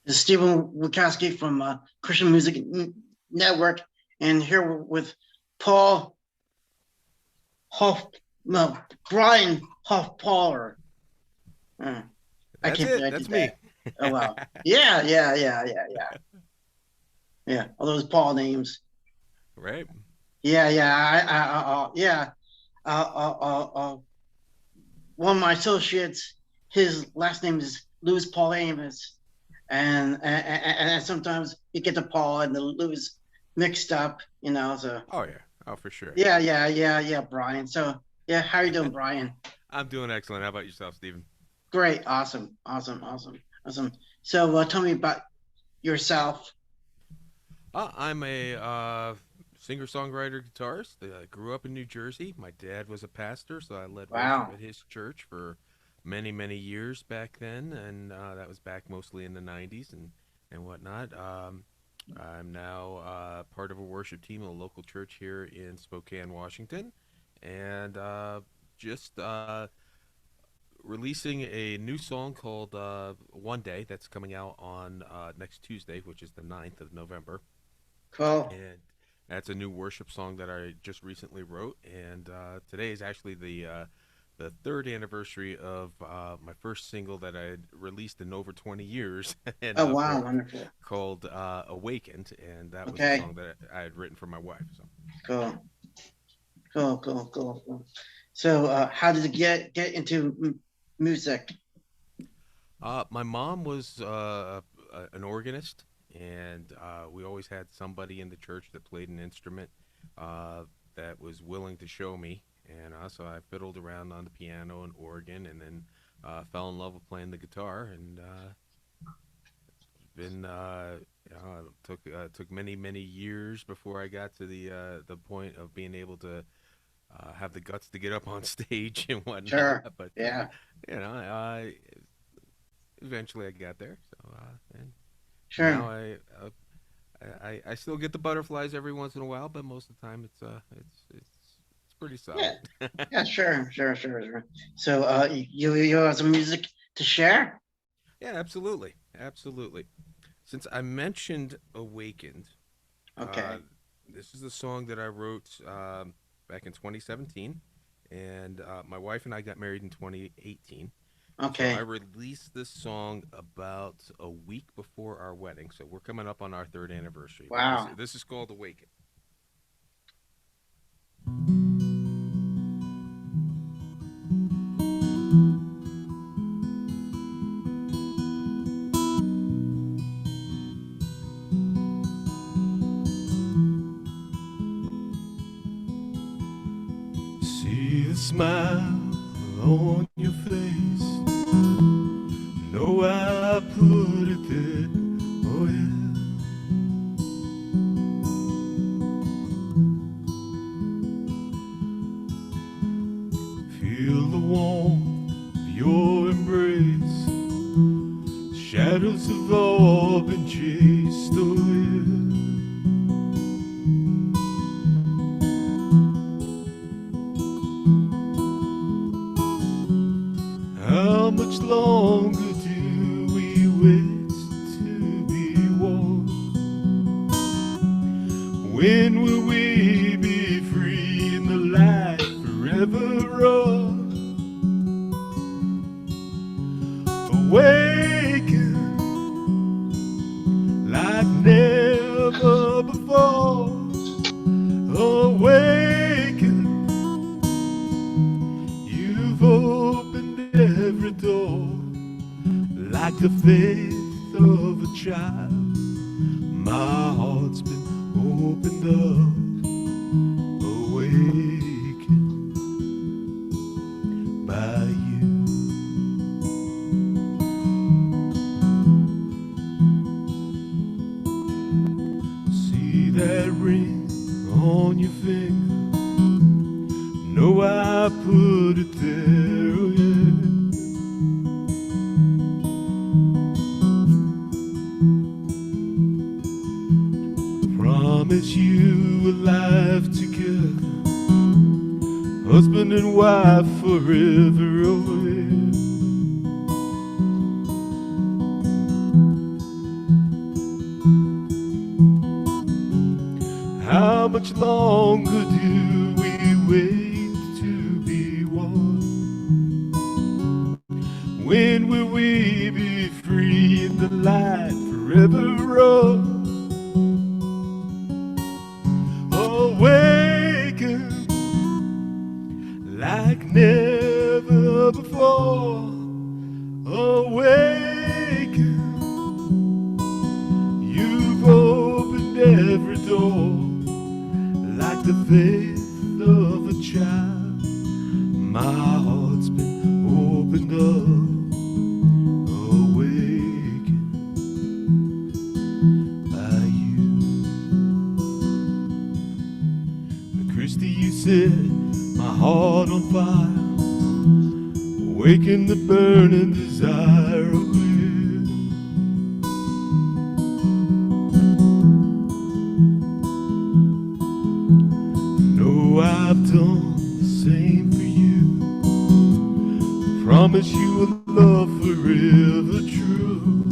This is Stephen Wachowski from Christian Music Network, and here with Paul Hoff, no, Brian Hoffpauer. Uh, I That's can't believe it. I That's did me. that. Oh wow. Yeah. All those Paul names. Right? Yeah. Yeah. Uh, uh, uh, uh, One of my associates, his last name is Louis Paul Amos, and sometimes you get the Paul and the Louis mixed up, So Oh yeah. Oh for sure. yeah, Brian. So yeah, how you doing, Brian? I'm doing excellent. How about yourself, Stephen? Great, awesome. So tell me about yourself. I'm a singer-songwriter guitarist. I grew up in New Jersey. My dad was a pastor, so I led worship Wow, at his church for many years back then, and that was back mostly in the '90s and whatnot. I'm now part of a worship team in a local church here in Spokane, Washington, and just releasing a new song called One Day that's coming out on next Tuesday, which is the 9th of November. cool. And that's a new worship song that I just recently wrote. And today is actually the third anniversary of my first single that I had released in over 20 years and Oh wow, wonderful. called Awakened. And that was a Okay, song that I had written for my wife. So. cool, cool. So how did you get into music? My mom was an organist, and we always had somebody in the church that played an instrument uh, that was willing to show me. And so I fiddled around on the piano and organ, and then fell in love with playing the guitar. And been took many years before I got to the point of being able to have the guts to get up on stage and whatnot. Sure, But yeah, you know, eventually I got there. So and now sure. I still get the butterflies every once in a while, but most of the time it's pretty Yeah, solid. yeah, sure. So, you have some music to share? Yeah, absolutely. Since I mentioned Awakened, uh, Okay, this is a song that I wrote back in 2017, and my wife and I got married in 2018. So I okay. released this song about a week before our wedding. So we're coming up on our third anniversary. But this Wow. this is called Awaken. See the smile on your face. Know I put it there. Oh yeah. Feel the warmth of your embrace. Shadows have all been chased away. How much longer do we wait to be warm? When will we be free and the light forever on? Awaken like never before. Awaken, you've opened every door like the faith of a child. My heart's been opened up, awakened by you. See that ring on your finger? Know I put it there, oh yeah. Promise you a life together, husband and wife forever, oh yeah. much longer do we wait to be one? When will we be free in the light forever on? Awaken like never before. Awaken, you've opened every door like the faith of a child. My heart's been opened up. Awaken by you. Christy, you set my heart on fire. Awaken the burning desire of will. Know I've done the same for you. Promise you a love forever true.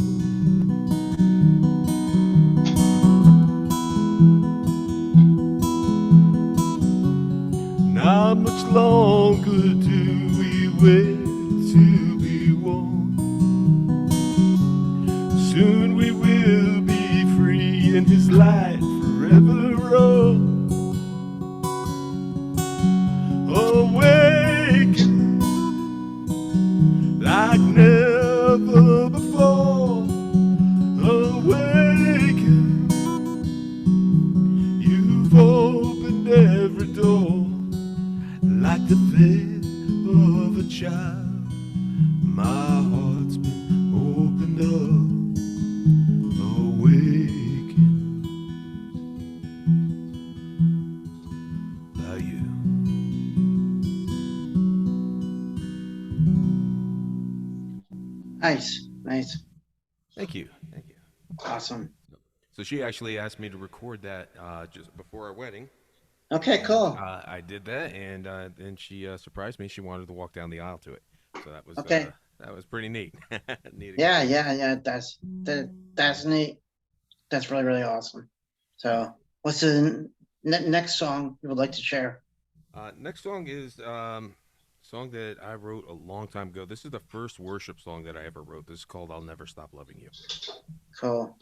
How much longer do we wait to be one? Soon we will be free in His light forever on. Awaken like never before. Awaken, you've opened every door like the faith of a child. My heart's been opened up. Awaken by you. Nice. Thank you. Thank you. Awesome. So she actually asked me to record that just before our wedding. Okay, And cool. I did that, and then she surprised me. She wanted to walk down the aisle to it, so Okay. that was pretty neat. Neat Yeah. experience. That's neat. That's really, really awesome. So, what's the next song you would like to share? Next song is song that I wrote a long time ago. This is the first worship song that I ever wrote. This is called "I'll Never Stop Loving You." Cool.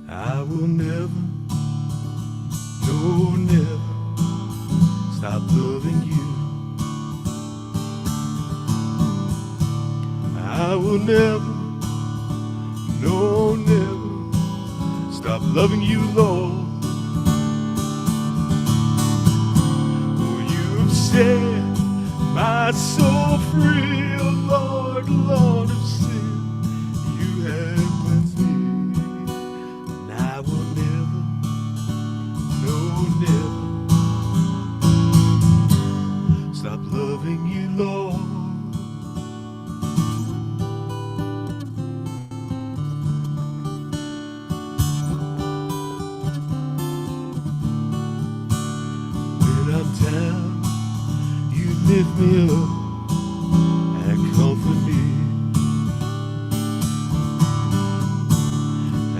I will never, no, never stop loving you. I will never, no, never stop loving you, Lord. For you've set my soul free, oh Lord, Lord of sin. You have cleansed me, and I will never, no, never stop loving you, Lord. When I'm down, you lift me up and comfort me,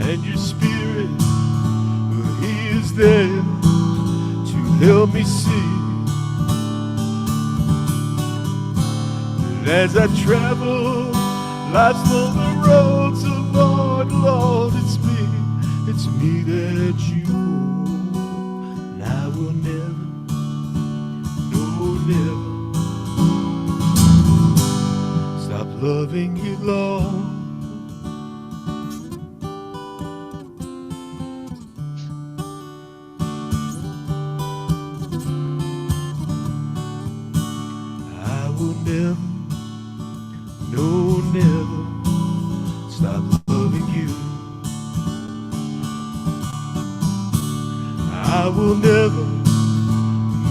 and your spirit, well, he is there to help me see that as I travel life's lonely roads, oh Lord, Lord, it's me that you hold, and I will never, no, never stop loving you, Lord. will never,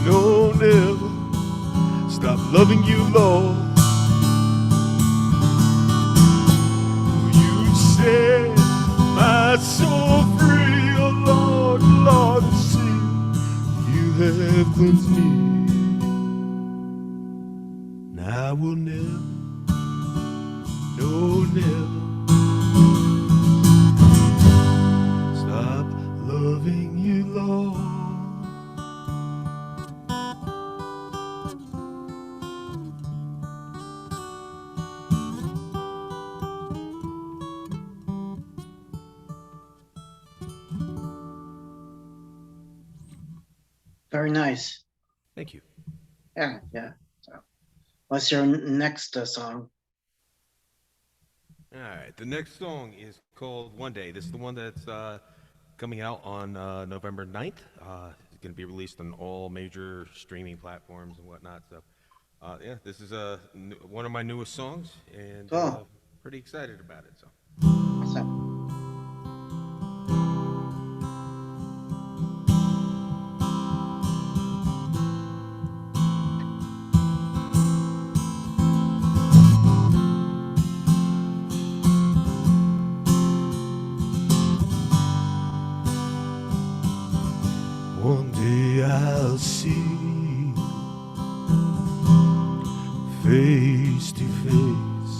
no, never stop loving you, Lord. You set my soul free, oh Lord, Lord, see, you have cleansed me. And I will never, no, never stop loving you, Lord. Very nice. Thank you. Yeah, yeah. So, what's your next song? All right, the next song is called One Day. This is the one that's coming out on November 9th. It's going to be released on all major streaming platforms and whatnot. So, yeah, this is one of my newest songs, and Oh, pretty excited about it. So, awesome. one day I'll see face to face.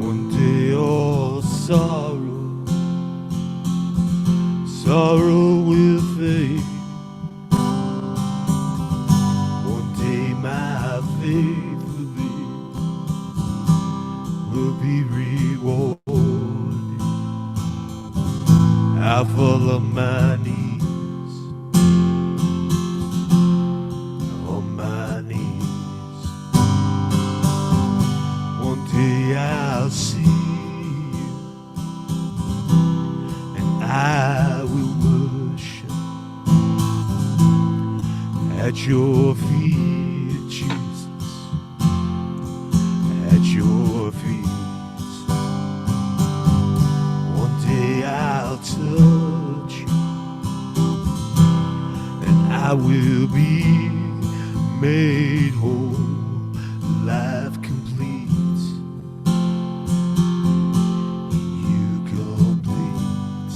One day all sorrow, sorrow will fade. One day my faith will be rewarded. I'll fall on my knees, on my knees. One day I'll see you, and I will worship at your feet, Jesus, at your feet. One day I'll touch you, and I will be made whole, life complete, you complete.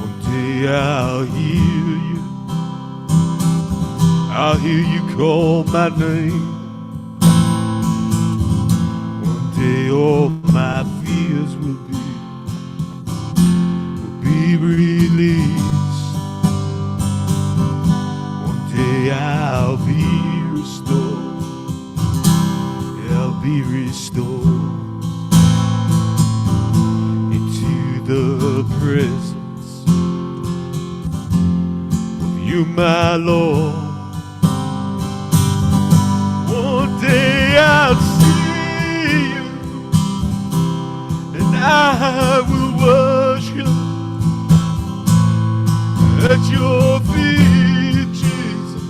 One day I'll hear you call my name. One day all my fears will be released. One day I'll be restored. I'll be restored into the presence of you, my Lord. One day I'll see you, and I will worship at your feet, Jesus,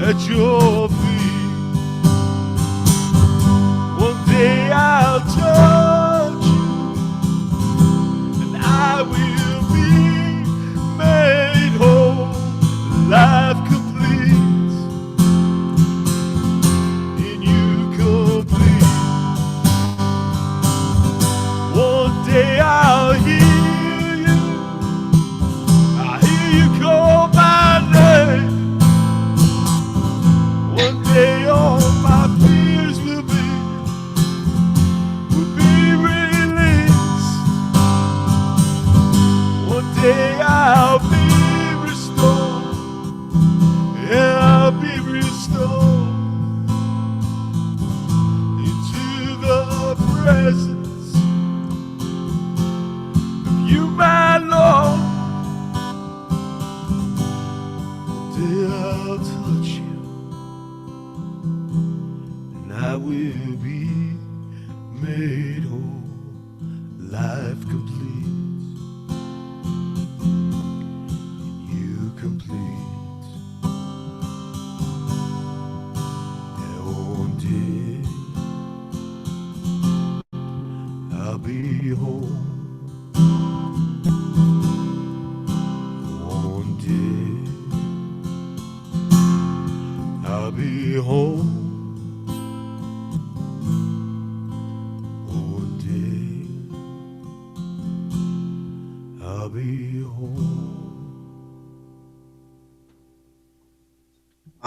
at your feet. One day I'll touch you, and I will be made whole, life complete, in you complete. One day I'll hear you call my name. One day all my fears will be released. One day I'll be restored. Yeah, I'll be restored into the presence of you, my Lord. One day I'll touch you, and I will be made whole, life complete, and you complete. Yeah, one day I'll be home,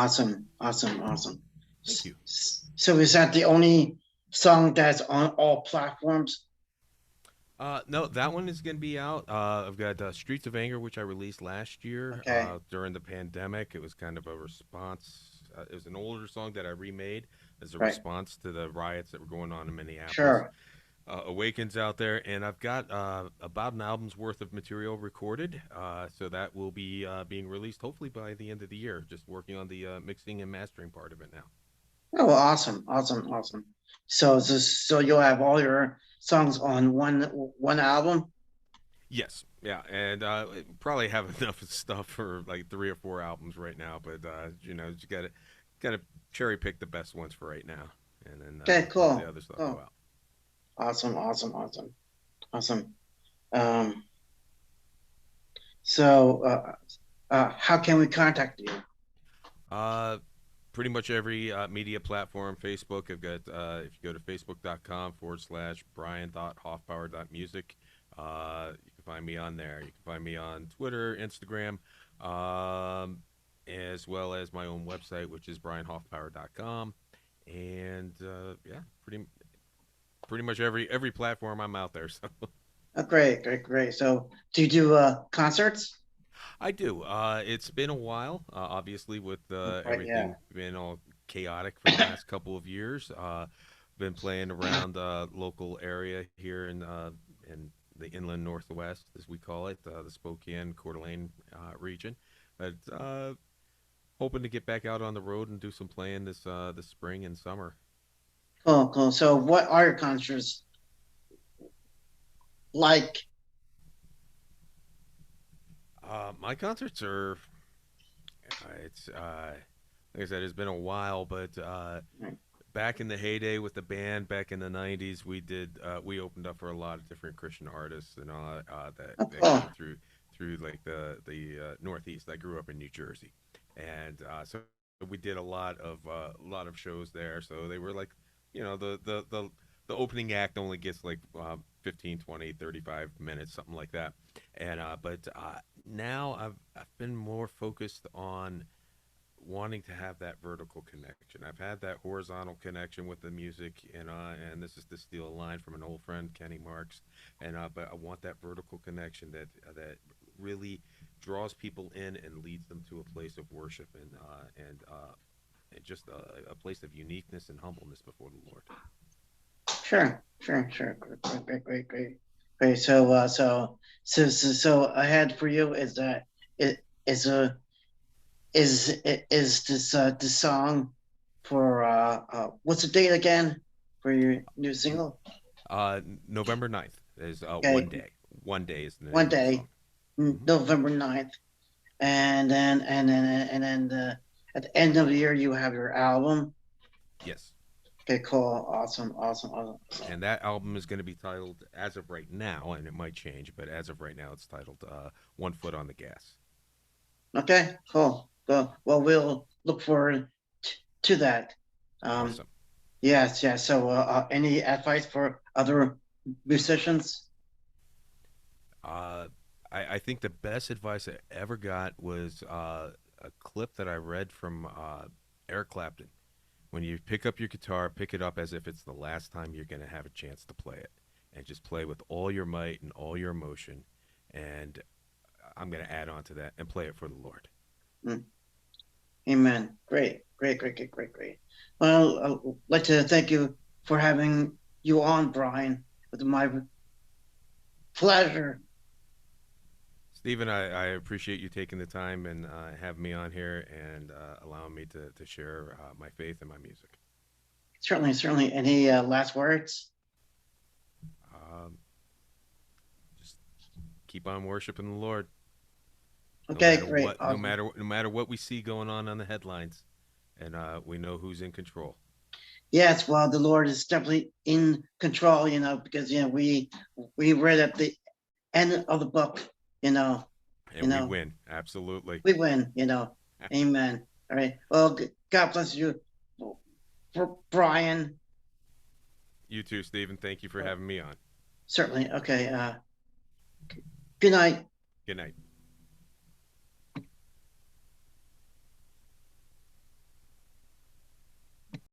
Awesome, awesome, awesome. Thank you. So is that the only song that's on all platforms? No, that one is going to be out. I've got Streets of Anger, which I released last year Okay, during the pandemic. It was kind of a response. It was an older song that I remade as a right, response to the riots that were going on in Minneapolis. sure. Awakens out there, and I've got about an album's worth of material recorded. So that will be being released hopefully by the end of the year. Just working on the mixing and mastering part of it now. Oh, awesome, awesome, awesome. So you'll have all your songs on one album? Yes, yeah, and probably have enough stuff for like 3 or 4 albums right now. But you got to cherry pick the best ones for right now, and then Okay, let the cool, other stuff go cool. out. Awesome, awesome, awesome, awesome. Um, how can we contact you? Uh, Pretty much every media platform. Facebook, I've got, if you go to facebook.com/Brian.Hoffpauer.music, you can find me on there. You can find me on Twitter, Instagram, um, as well as my own website, which is brianhoffpauer.com. And yeah, pretty much every platform I'm out there. So Oh, great, great, great. So do you do concerts? I do. It's been a while, obviously, with Right, yeah. everything been all chaotic for the last couple of years. Been playing around local area here in the inland northwest, as we call it, the Spokane Coeur d'Alene region. But hoping to get back out on the road and do some playing this spring and summer. Cool, cool. So what are your concerts like? My concerts are it's like I said, it's been a while, but back in the heyday with the band back in the 90s, we opened up for a lot of different Christian artists and all Oh, that cool. came through like the Northeast. I grew up in New Jersey, and so we did a lot of shows there. So they were like, the opening act only gets like 15, 20, 35 minutes, something like that. And but now I've been more focused on wanting to have that vertical connection. I've had that horizontal connection with the music, and this is to steal a line from an old friend, Kenny Marks, and but I want that vertical connection that really draws people in and leads them to a place of worship and just a place of uniqueness and humbleness before the Lord. Sure, sure, sure. Great, great, great, great, great. Great. So ahead for you is that it is this song for what's the date again for your new single? November 9th is one Okay, day. One day is the one name of the song. day, Hmm. November 9th. And then at the end of the year you have your album. Yes. Okay, cool, awesome, awesome, awesome, awesome. And that album is going to be titled, as of right now, and it might change, but as of right now, it's titled "One Foot on the Gas." Okay, cool. Well, we'll look forward to that. Um, Awesome. yes, yes. So, any advice for other musicians? Uh, I think the best advice I ever got was a clip that I read from Eric Clapton. When you pick up your guitar, pick it up as if it's the last time you're going to have a chance to play it, and just play with all your might and all your emotion. And I'm going to add on to that and play it for the Lord. Mm, amen. Great, great, great, great, great, great. Well, I'd like to thank you for having you on, Brian. With my pleasure. Stephen, I appreciate you taking the time and having me on here and allowing me to share my faith and my music. Certainly, certainly. Any last words? Um, just keep on worshiping the Lord, no Okay, matter great, what, awesome. no matter what we see going on the headlines, and we know who's in control. Yes, well, the Lord is definitely in control, because we read at the end of the book, you know, you And we know, win, absolutely. we win. Amen. All right. Well, God bless you, for Brian. You too, Stephen. Thank you for having me on. Certainly. Okay. Good night. Good night.